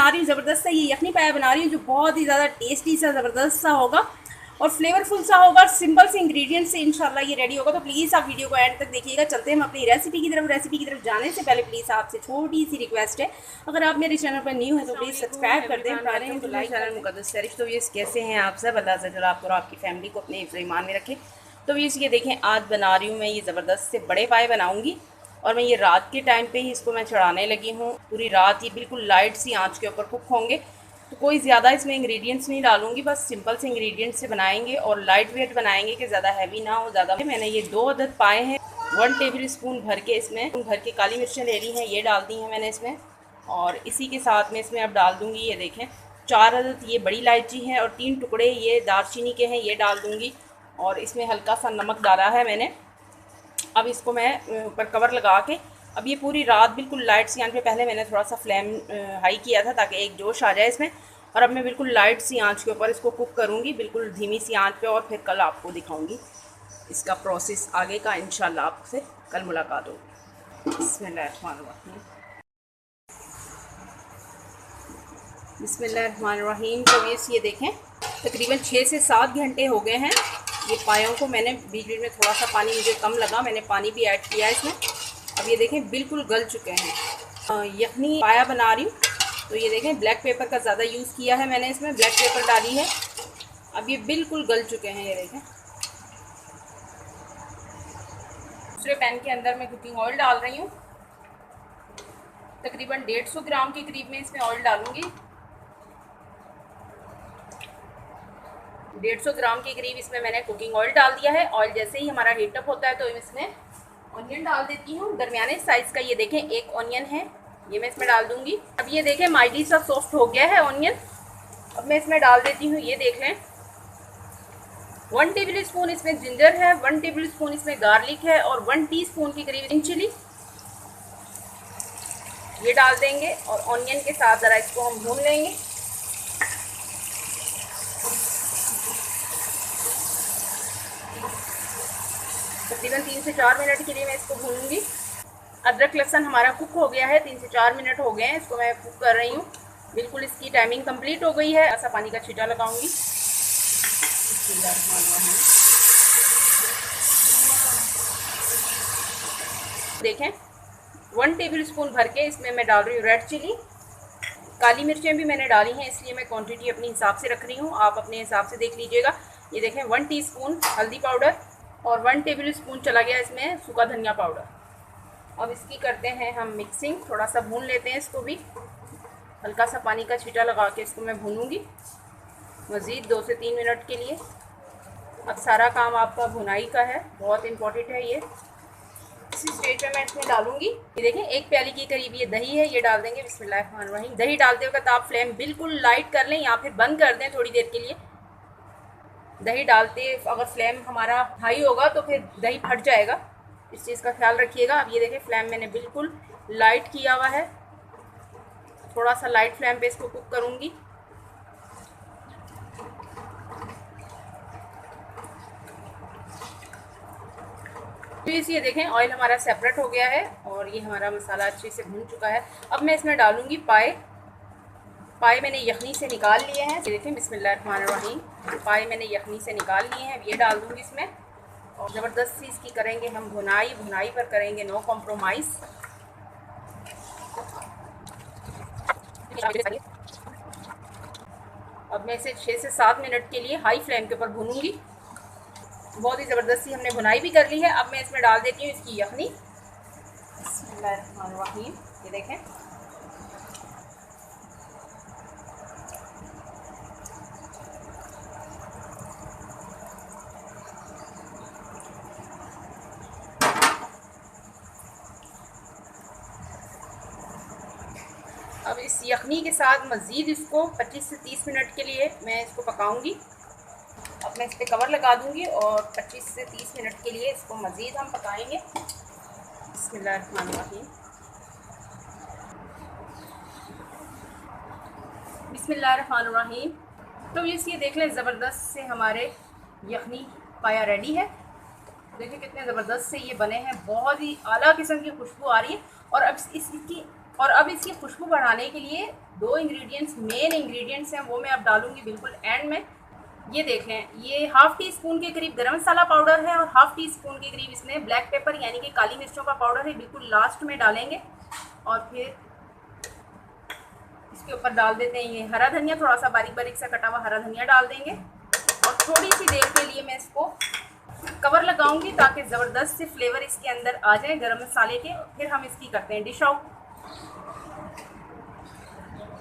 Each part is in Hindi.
बना रही हूँ ज़बरदस्त सा, ये यखनी पाया बना रही हूँ जो बहुत ही ज़्यादा टेस्टी सा ज़बरदस्त सा होगा और फ्लेवरफुल सा होगा और सिंपल से इंग्रेडिएंट से इंशाल्लाह ये रेडी होगा। तो प्लीज़ आप वीडियो को एंड तक देखिएगा। चलते हैं हम अपनी रेसिपी की तरफ। रेसिपी की तरफ जाने से पहले प्लीज़ आपसे छोटी सी रिक्वेस्ट है, अगर आप मेरे चैनल पर न्यू है तो प्लीज़ सब्सक्राइब कर दें, पुराने हैं तो लाइक चैनल मुकद्दस शरीफ। तो ये कैसे हैं आप सब? अल्लाह से आपको और आपकी फैमिली को अपने हिफ्ज़ ईमान में रखें। तो ये देखें, आज बना रही हूँ मैं ये ज़बरदस्त से बड़े पाए बनाऊँगी और मैं ये रात के टाइम पे ही इसको मैं चढ़ाने लगी हूँ। पूरी रात ये बिल्कुल लाइट सी आंच के ऊपर कुक होंगे। तो कोई ज़्यादा इसमें इंग्रेडिएंट्स नहीं डालूंगी, बस सिंपल से इंग्रेडिएंट्स से बनाएंगे और लाइट वेट बनाएंगे कि ज़्यादा हैवी ना हो। ज़्यादा मैंने ये 2 अदद पाए हैं, 1 टेबल स्पून भर के इसमें भर के काली मिर्चें ले ली हैं, ये डाल दी हैं मैंने इसमें। और इसी के साथ में इसमें अब डाल दूँगी, ये देखें 4 अदद ये बड़ी इलायची है और 3 टुकड़े ये दालचीनी के हैं, ये डाल दूँगी। और इसमें हल्का सा नमक डाला है मैंने। अब इसको मैं ऊपर कवर लगा के, अब ये पूरी रात बिल्कुल लाइट सी आंच पे, पहले मैंने थोड़ा सा फ्लेम हाई किया था ताकि एक जोश आ जाए इसमें, और अब मैं बिल्कुल लाइट सी आंच के ऊपर इसको कुक करूँगी, बिल्कुल धीमी सी आंच पे। और फिर कल आपको दिखाऊँगी इसका प्रोसेस आगे का, इंशाल्लाह आपसे कल मुलाकात होगी। बिस्मिल्लाहिर्रहमानिर्रहीम। बिस्मिल्लाहिर्रहमानिर्रहीम। तो ये देखें तकरीबन 6 से 7 घंटे हो गए हैं ये पायों को। मैंने बीच बीच में थोड़ा सा पानी मुझे कम लगा, मैंने पानी भी ऐड किया इसमें। अब ये देखें बिल्कुल गल चुके हैं। यखनी पाया बना रही हूँ तो ये देखें ब्लैक पेपर का ज़्यादा यूज़ किया है मैंने, इसमें ब्लैक पेपर डाली है। अब ये बिल्कुल गल चुके हैं, ये देखें। दूसरे पैन के अंदर मैं कुकिंग ऑयल डाल रही हूँ, तकरीबन 150 ग्राम के करीब में इसमें ऑयल डालूँगी। 150 ग्राम के करीब इसमें मैंने कुकिंग ऑयल डाल दिया है। ऑयल जैसे ही हमारा हीटअप होता है तो इसमें ऑनियन डाल देती हूँ, दरमियाने साइज़ का। ये देखें एक ऑनियन है, ये मैं इसमें डाल दूँगी। अब ये देखें माइली सा सॉफ्ट हो गया है ऑनियन। अब मैं इसमें डाल देती हूँ, ये देख लें 1 टेबल स्पून इसमें जिंजर है, 1 टेबल स्पून इसमें गार्लिक है और 1 टीस्पून के करीब ग्रीन चिली, ये डाल देंगे। और ऑनियन के साथ ज़रा इसको हम भून लेंगे। तकरीबन 3 से 4 मिनट के लिए मैं इसको भूनूंगी। अदरक लहसुन हमारा कुक हो गया है, 3 से 4 मिनट हो गए हैं, इसको मैं कुक कर रही हूँ। बिल्कुल इसकी टाइमिंग कंप्लीट हो गई है। ऐसा पानी का छींटा लगाऊंगी। देखें 1 टेबल स्पून भर के इसमें मैं डाल रही हूँ रेड चिली। काली मिर्चें भी मैंने डाली हैं, इसलिए मैं क्वांटिटी अपने हिसाब से रख रही हूँ, आप अपने हिसाब से देख लीजिएगा। ये देखें 1 टीस्पून हल्दी पाउडर और 1 टेबल स्पून चला गया इसमें सूखा धनिया पाउडर। अब इसकी करते हैं हम मिक्सिंग, थोड़ा सा भून लेते हैं इसको भी। हल्का सा पानी का छींटा लगा के इसको मैं भूनूंगी मज़ीद 2 से 3 मिनट के लिए। अब सारा काम आपका भुनाई का है, बहुत इम्पोर्टेंट है ये। इसी स्टेज पे मैं इसमें डालूंगी, ये देखें 1 प्याली के करीब ये दही है, ये डाल देंगे। बिस्मिल्लाहिर्रहमानिर्रहीम। दही डालते वक्त आप फ्लेम बिल्कुल लाइट कर लें या फिर बंद कर दें थोड़ी देर के लिए। दही डालते अगर फ्लेम हमारा हाई होगा तो फिर दही फट जाएगा, इस चीज़ का ख्याल रखिएगा। अब ये देखें फ्लेम मैंने बिल्कुल लाइट किया हुआ है, थोड़ा सा लाइट फ्लेम पे इसको कुक करूँगी। प्लीज़ ये देखें ऑयल हमारा सेपरेट हो गया है और ये हमारा मसाला अच्छे से भून चुका है। अब मैं इसमें डालूँगी पाए मैंने यखनी से निकाल लिए हैं, ये देखें। बिस्मिल्लाहिर्रहमानिर्रहीम। पाए मैंने यखनी से निकाल लिए हैं, ये डाल दूँगी इसमें। और ज़बरदस्त सी इसकी करेंगे हम भुनाई पर करेंगे नो कॉम्प्रोमाइज़। अब मैं इसे 6 से 7 मिनट के लिए हाई फ्लेम के ऊपर भूनूंगी। बहुत ही ज़बरदस्ती हमने भुनाई भी कर ली है। अब मैं इसमें डाल देती हूँ इसकी यखनी। बिस्मिल्लाहिर्रहमानिर्रहीम। ये देखें अब इस यखनी के साथ मज़ीद इसको 25 से 30 मिनट के लिए मैं इसको पकाऊंगी। अब मैं इस पर कवर लगा दूंगी और 25 से 30 मिनट के लिए इसको मज़ीद हम पकाएंगे। बिस्मिल्लाहिर्रहमानिर्रहीम। बिस्मिल्लाहिर्रहमानिर्रहीम। तो ये देख लें ज़बरदस्त से हमारे यखनी पाया रेडी है। देखिए कितने ज़बरदस्त से ये बने हैं, बहुत ही आला किस्म की खुशबू आ रही है। और अब इसकी और अब इसकी खुशबू बढ़ाने के लिए दो इंग्रेडिएंट्स, मेन इंग्रेडिएंट्स हैं, वो मैं अब डालूंगी बिल्कुल एंड में। ये देख लें, ये हाफ़ टी स्पून के करीब गरम मसाला पाउडर है और हाफ़ टी स्पून के करीब इसमें ब्लैक पेपर यानी कि काली मिर्चों का पाउडर है, बिल्कुल लास्ट में डालेंगे। और फिर इसके ऊपर डाल देते हैं ये हरा धनिया, थोड़ा सा बारीक बारीक सा कटा हुआ हरा धनिया डाल देंगे। और थोड़ी सी देर के लिए मैं इसको कवर लगाऊंगी ताकि ज़बरदस्त से फ्लेवर इसके अंदर आ जाए गरम मसाले के। फिर हम इसकी करते हैं डिश आउट।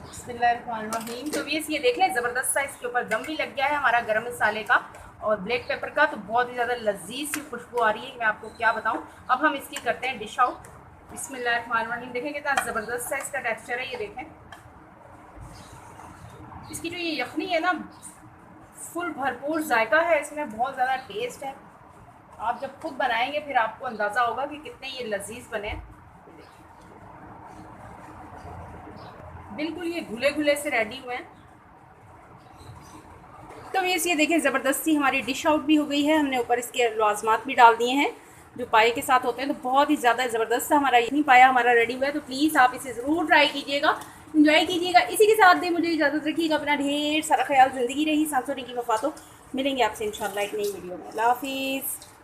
बिस्मिल्लाहिर्रहमानिर्रहीम। तो ये देख लें, ज़बरदस्त सा इसके ऊपर दम भी लग गया है हमारा गरम मसाले का और ब्लैक पेपर का। तो बहुत ही ज़्यादा लजीज सी खुशबू आ रही है, मैं आपको क्या बताऊँ। अब हम इसकी करते हैं डिश आउट। बिस्मिल्लाहिर्रहमानिर्रहीम। देखें कितना ज़बरदस्त सा इसका टेक्सचर है, ये देखें। इसकी जो ये यखनी है ना, फुल भरपूर जायका है इसमें, बहुत ज़्यादा टेस्ट है। आप जब खुद बनाएंगे फिर आपको अंदाज़ा होगा कि कितने ये लजीज बने। बिल्कुल ये घुले घुले से रेडी हुए हैं। तो ये देखें, ज़बरदस्ती हमारी डिश आउट भी हो गई है। हमने ऊपर इसके लाजमात भी डाल दिए हैं जो पाए के साथ होते हैं। तो बहुत ही ज़्यादा ज़बरदस्त हमारा यही पाया हमारा रेडी हुआ है। तो प्लीज़ आप इसे ज़रूर ट्राई कीजिएगा, इंजॉय कीजिएगा। इसी के साथ भी मुझे इजाज़त रखिएगा। अपना ढेर सारा ख्याल, ज़िंदगी रही सांसों की वफा। तो मिलेंगे आपसे इंशाल्लाह एक नई वीडियो में। अल्लाह हाफिज़।